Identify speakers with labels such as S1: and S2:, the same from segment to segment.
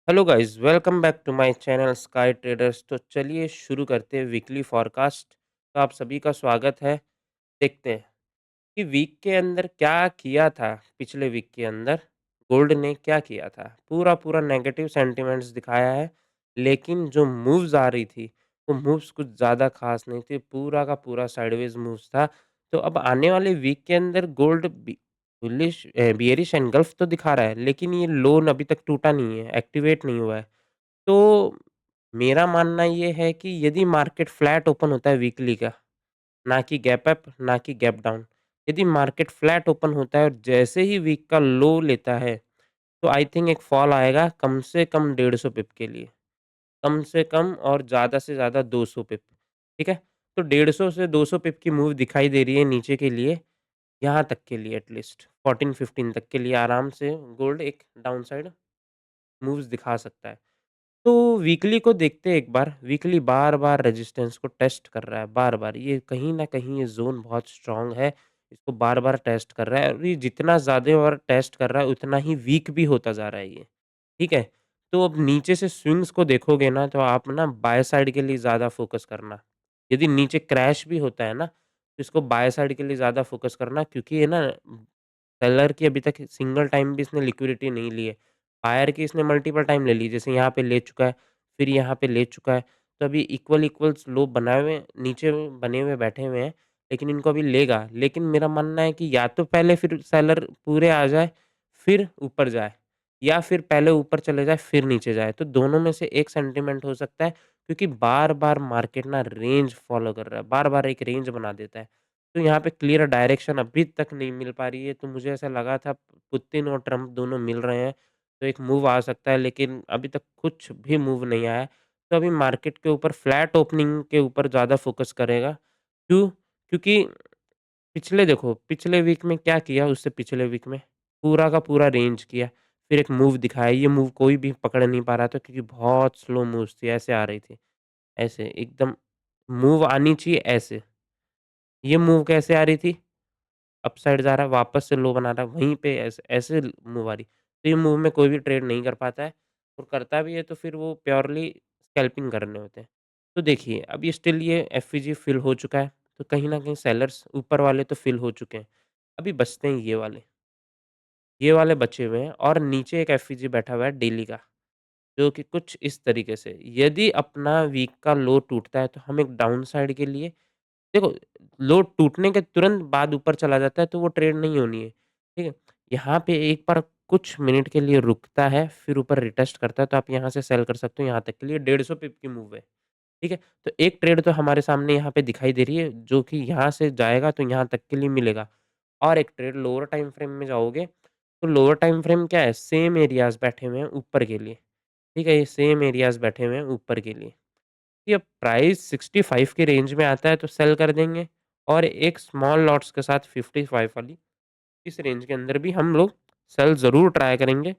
S1: Hello guys welcome back to my channel sky traders. तो चलिए शुरू करते हैं वीकली फॉरकास्ट। तो आप सभी का स्वागत है। देखते हैं कि वीक के अंदर क्या किया था। पिछले वीक के अंदर गोल्ड ने क्या किया था। पूरा पूरा नेगेटिव सेंटिमेंट्स दिखाया है, लेकिन जो मूव्स आ रही थी वो मूव्स कुछ ज़्यादा खास नहीं थी। पूरा का पूरा साइडवेज मूव्स था। तो अब आने वाले वीक के अंदर गोल्ड बुलिश बियरिश एनगल्फ तो दिखा रहा है, लेकिन ये लोन अभी तक टूटा नहीं है, एक्टिवेट नहीं हुआ है। तो मेरा मानना ये है कि यदि मार्केट फ्लैट ओपन होता है वीकली का, ना कि गैप अप, ना कि गैप डाउन। यदि मार्केट फ्लैट ओपन होता है और जैसे ही वीक का लो लेता है, तो आई थिंक एक फॉल आएगा कम से कम 150 पिप के लिए। कम से कम और ज़्यादा से ज़्यादा 200 पिप, ठीक है? तो 150 से 200 पिप की मूव दिखाई दे रही है नीचे के लिए, यहाँ तक के लिए एटलीस्ट 14-15 तक के लिए आराम से गोल्ड एक डाउनसाइड मूव्स दिखा सकता है। तो वीकली को देखते हैं एक बार। वीकली बार-बार रेजिस्टेंस को टेस्ट कर रहा है, बार-बार। ये कहीं न कहीं ये ज़ोन बहुत स्ट्रॉन्ग है, इसको बार-बार टेस्ट कर रहा है और ये जितना ज़्यादा बार टेस्ट कर रहा है, उतना ही वीक भी होता जा रहा है ये, ठीक है? तो अब नीचे से स्विंग्स को देखोगे ना, तो आप ना बाय साइड के लिए ज़्यादा फ़ोकस करना। यदि नीचे क्रैश भी होता है ना, तो इसको बाय साइड के लिए ज़्यादा फ़ोकस करना, क्योंकि ये ना सेलर की अभी तक सिंगल टाइम भी इसने लिक्विडिटी नहीं ली है। बायर की इसने मल्टीपल टाइम ले ली, जैसे यहाँ पे ले चुका है, फिर यहाँ पे ले चुका है, तो अभी इक्वल्स लो बनाए हुए नीचे में बने हुए बैठे हुए हैं, लेकिन इनको अभी लेगा। लेकिन मेरा मानना है कि या तो पहले फिर सेलर पूरे आ जाए, फिर ऊपर जाए, या फिर पहले ऊपर चले जाए, फिर नीचे जाए। तो दोनों में से एक सेंटिमेंट हो सकता है, क्योंकि बार-बार मार्केट ना रेंज फ़ॉलो कर रहा है, बार-बार एक रेंज बना देता है। तो यहाँ पे क्लियर डायरेक्शन अभी तक नहीं मिल पा रही है, तो मुझे ऐसा लगा था पुतिन और ट्रम्प दोनों मिल रहे हैं, तो एक मूव आ सकता है, लेकिन अभी तक कुछ भी मूव नहीं आया है। तो अभी मार्केट के ऊपर फ्लैट ओपनिंग के ऊपर ज़्यादा फ़ोकस करेगा। क्यों? क्योंकि पिछले देखो, पिछले वीक में क्या किया, उससे पिछले वीक में पूरा का पूरा रेंज किया, फिर एक मूव दिखाया। ये मूव कोई भी पकड़ नहीं पा रहा था, क्योंकि बहुत स्लो मूव्स थी, ऐसे आ रही थी, ऐसे एकदम मूव आनी चाहिए ऐसे। ये मूव कैसे आ रही थी? अपसाइड जा रहा है, वापस से लो बना रहा है, वहीं पे ऐसे ऐसे मूव आ रही। तो ये मूव में कोई भी ट्रेड नहीं कर पाता है, और करता भी है तो फिर वो प्योरली स्कैल्पिंग करने होते हैं। तो देखिए, अब ये स्टिल ये एफवीजी फिल हो चुका है, तो कहीं न कहीं सेलर्स ऊपर वाले तो फिल हो चुके हैं। अभी बचते हैं ये वाले बचे हुए हैं, और नीचे एक एफवीजी बैठा हुआ है डेली का, जो कि कुछ इस तरीके से, यदि अपना वीक का लो टूटता है, तो हम एक डाउन साइड के लिए देखो, लोड टूटने के तुरंत बाद ऊपर चला जाता है, तो वो ट्रेड नहीं होनी है, ठीक है? यहाँ पे एक बार कुछ मिनट के लिए रुकता है, फिर ऊपर रिटेस्ट करता है, तो आप यहाँ से सेल कर सकते हो। यहाँ तक के लिए 150 पिप की मूव है, ठीक है? तो एक ट्रेड तो हमारे सामने यहाँ पे दिखाई दे रही है, जो कि यहाँ से जाएगा तो यहाँ तक के लिए मिलेगा, और एक ट्रेड लोअर टाइम फ्रेम में जाओगे, तो लोअर टाइम फ्रेम क्या है? सेम एरियाज़ बैठे हुए हैं ऊपर के लिए, ठीक है? ये सेम एरियाज़ बैठे हुए हैं ऊपर के लिए। कि अब प्राइस 65 के रेंज में आता है तो सेल कर देंगे, और एक स्मॉल लॉट्स के साथ 55 वाली इस रेंज के अंदर भी हम लोग सेल ज़रूर ट्राई करेंगे।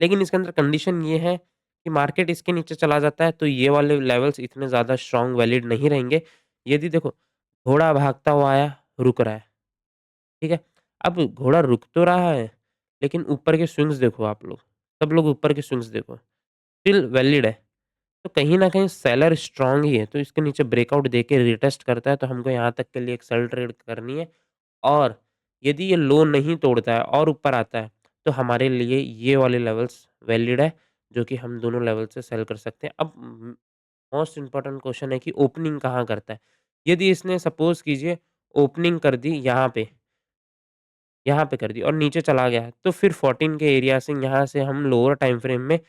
S1: लेकिन इसके अंदर कंडीशन ये है कि मार्केट इसके नीचे चला जाता है, तो ये वाले लेवल्स इतने ज़्यादा स्ट्रॉन्ग वैलिड नहीं रहेंगे। यदि देखो, घोड़ा भागता हुआ आया, रुक रहा है, ठीक है? अब घोड़ा रुक तो रहा है, लेकिन ऊपर के स्विंग्स देखो आप लोग, सब लोग ऊपर के स्विंग्स देखो, स्टिल वैलिड है। तो कहीं न कहीं सेलर स्ट्रॉन्ग ही है, तो इसके नीचे ब्रेकआउट देके रिटेस्ट करता है, तो हमको यहाँ तक के लिए एक सेल ट्रेड करनी है। और यदि ये लो नहीं तोड़ता है और ऊपर आता है, तो हमारे लिए ये वाले लेवल्स वैलिड है, जो कि हम दोनों लेवल से सेल कर सकते हैं। अब मोस्ट इम्पोर्टेंट क्वेश्चन है कि ओपनिंग कहाँ करता है? यदि इसने सपोज़ कीजिए ओपनिंग कर दी यहाँ पे कर दी और नीचे चला गया, तो फिर 14 के एरिया से यहाँ से हम लोअर टाइम फ्रेम में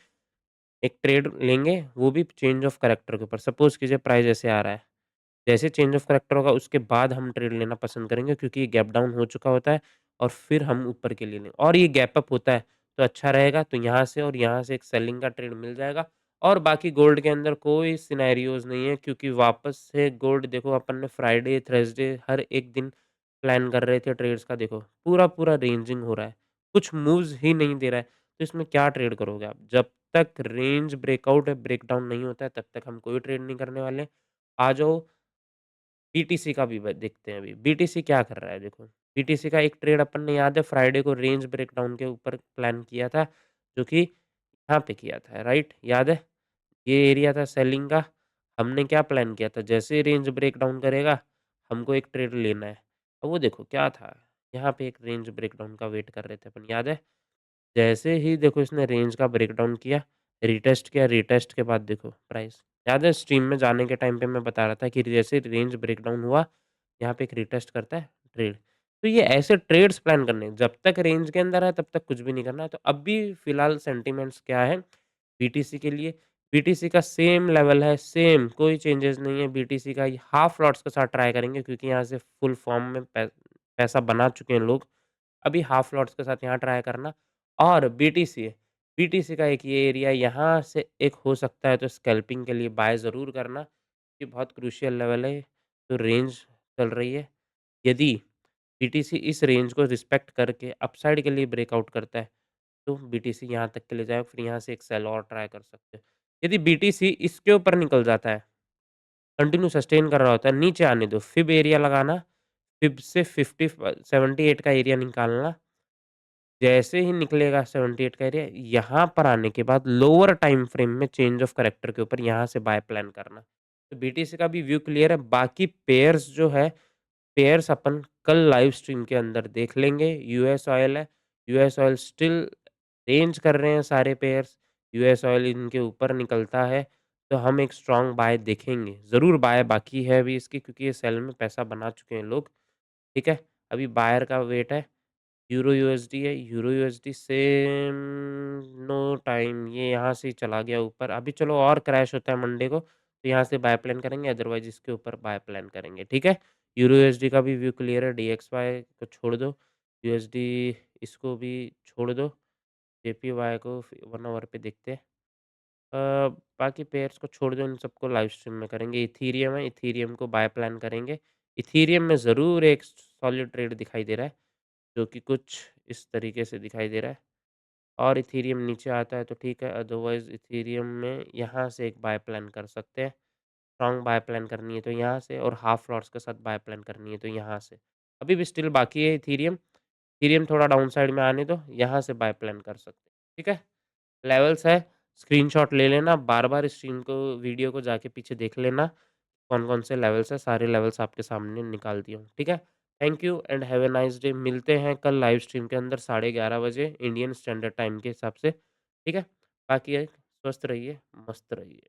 S1: एक ट्रेड लेंगे, वो भी चेंज ऑफ कैरेक्टर के ऊपर। सपोज़ कीजिए प्राइस ऐसे आ रहा है, जैसे चेंज ऑफ कैरेक्टर होगा उसके बाद हम ट्रेड लेना पसंद करेंगे, क्योंकि ये गैप डाउन हो चुका होता है, और फिर हम ऊपर के लिए लें, और ये गैप अप होता है तो अच्छा रहेगा। तो यहाँ से और यहाँ से एक सेलिंग का ट्रेड मिल जाएगा, और बाकी गोल्ड के अंदर कोई सिनेरियोज़ नहीं है, क्योंकि वापस से गोल्ड देखो, अपन ने फ्राइडे, थर्सडे हर एक दिन प्लान कर रहे थे ट्रेड्स का, देखो पूरा-पूरा रेंजिंग हो रहा है, कुछ मूव्स ही नहीं दे रहा है। तो इसमें क्या ट्रेड करोगे आप? जब तक रेंज ब्रेकआउट ब्रेकडाउन नहीं होता है, तब तक हम कोई ट्रेड नहीं करने वाले। आ जाओ बीटीसी का भी ब देखते हैं अभी। बीटीसी क्या कर रहा है देखो। बीटीसी का एक ट्रेड अपन ने याद है फ्राइडे को रेंज ब्रेकडाउन के ऊपर प्लान किया था, जो कि यहाँ पे किया था, राइट? याद है? ये एरिया था सेलिंग का, हमने क्या प्लान किया था, जैसे ही रेंज ब्रेकडाउन करेगा, हमको एक ट्रेड लेना है। अब वो देखो क्या था, यहाँ पे एक रेंज ब्रेकडाउन का वेट कर रहे थे अपन, याद है? जैसे ही देखो इसने रेंज का ब्रेकडाउन किया, रीटेस्ट किया, रीटेस्ट के बाद देखो प्राइस, याद है स्ट्रीम में जाने के टाइम पे मैं बता रहा था कि जैसे रेंज ब्रेकडाउन हुआ, यहाँ पे एक रीटेस्ट करता है ट्रेड। तो ये ऐसे ट्रेड्स प्लान करने हैं, जब तक रेंज के अंदर है तब तक कुछ भी नहीं करना है। तो अभी फ़िलहाल सेंटिमेंट्स क्या है बीटीसी के लिए, बीटीसी का सेम लेवल है, सेम कोई चेंजेज़ नहीं है बीटीसी का, ये हाफ लॉट्स के साथ ट्राई करेंगे क्योंकि यहाँ से फुल फॉर्म में पैसा बना चुके हैं लोग। अभी हाफ लॉट्स के साथ यहाँ ट्राई करना और बीटीसी है, बीटीसी का एक ये एरिया यहाँ से एक हो सकता है तो स्कैल्पिंग के लिए बाय ज़रूर करना, ये बहुत क्रूशियल लेवल है, तो रेंज चल रही है। यदि बीटीसी इस रेंज को रिस्पेक्ट करके अपसाइड के लिए ब्रेकआउट करता है, तो बीटीसी यहाँ तक के लिए जाए, फिर यहाँ से एक सेल और ट्राई कर सकते हैं। यदि बीटीसी इसके ऊपर निकल जाता है, कंटिन्यू सस्टेन कर रहा होता है, नीचे आने दो, फिब एरिया लगाना, फिब से 50 78 का एरिया निकालना, जैसे ही निकलेगा 78 का एरिया, यहाँ पर आने के बाद लोअर टाइम फ्रेम में चेंज ऑफ कैरेक्टर के ऊपर यहाँ से बाय प्लान करना। तो बीटीसी का भी व्यू क्लियर है, बाकी पेयर्स जो है पेयर्स अपन कल लाइव स्ट्रीम के अंदर देख लेंगे। यूएस ऑयल है, यूएस ऑयल स्टिल रेंज कर रहे हैं सारे पेयर्स, यूएस ऑयल इनके ऊपर निकलता है, तो हम एक स्ट्रॉन्ग बाय देखेंगे। ज़रूर बाय बाकी है अभी इसकी क्योंकि ये सेल में पैसा बना चुके हैं लोग, ठीक है? अभी बायर का वेट है, यूरो यूएसडी है, euro USD same no time ये यहाँ से ही चला गया ऊपर। अभी चलो और क्रैश होता है मंडे को, तो यहाँ से बाय प्लान करेंगे अदरवाइज़ इसके ऊपर बाय प्लान करेंगे, ठीक है? यूरो यूएसडी का भी व्यू क्लियर है, डीएक्सवाई को छोड़ दो, यूएसडी इसको भी छोड़ दो, जेपीवाई को 1 आवर पे देखते हैं। बाकी पेयर्स को छोड़ दो, इन सबको लाइव स्ट्रीम में करेंगे। इथीरियम है, इथीरियम को बाय प्लान करेंगे। इथीरियम में ज़रूर एक सॉलिड ट्रेड दिखाई दे रहा है, जो कि कुछ इस तरीके से दिखाई दे रहा है और इथीरियम नीचे आता है तो ठीक है, अदरवाइज़ इथीरियम में यहाँ से एक बाय प्लान कर सकते हैं। स्ट्रॉन्ग बाय प्लान करनी है तो यहाँ से और हाफ लॉट्स के साथ बाय प्लान करनी है तो यहाँ से। अभी भी स्टिल बाकी है इथीरियम, इथीरियम थोड़ा डाउन साइड में आने दो, यहाँ से बाय प्लान कर सकते हैं, ठीक है? लेवल्स है, स्क्रीनशॉट ले लेना, बार-बार स्ट्रीम को वीडियो को जाके पीछे देख लेना, कौन-कौन से लेवल्स हैं, सारे लेवल्स आपके सामने निकाल दिया हूँ, ठीक है? Thank you and have a nice day. मिलते हैं कल लाइव स्ट्रीम के अंदर 11:30 बजे इंडियन स्टैंडर्ड टाइम के हिसाब से, ठीक है? बाकी स्वस्थ रहिए, मस्त रहिए।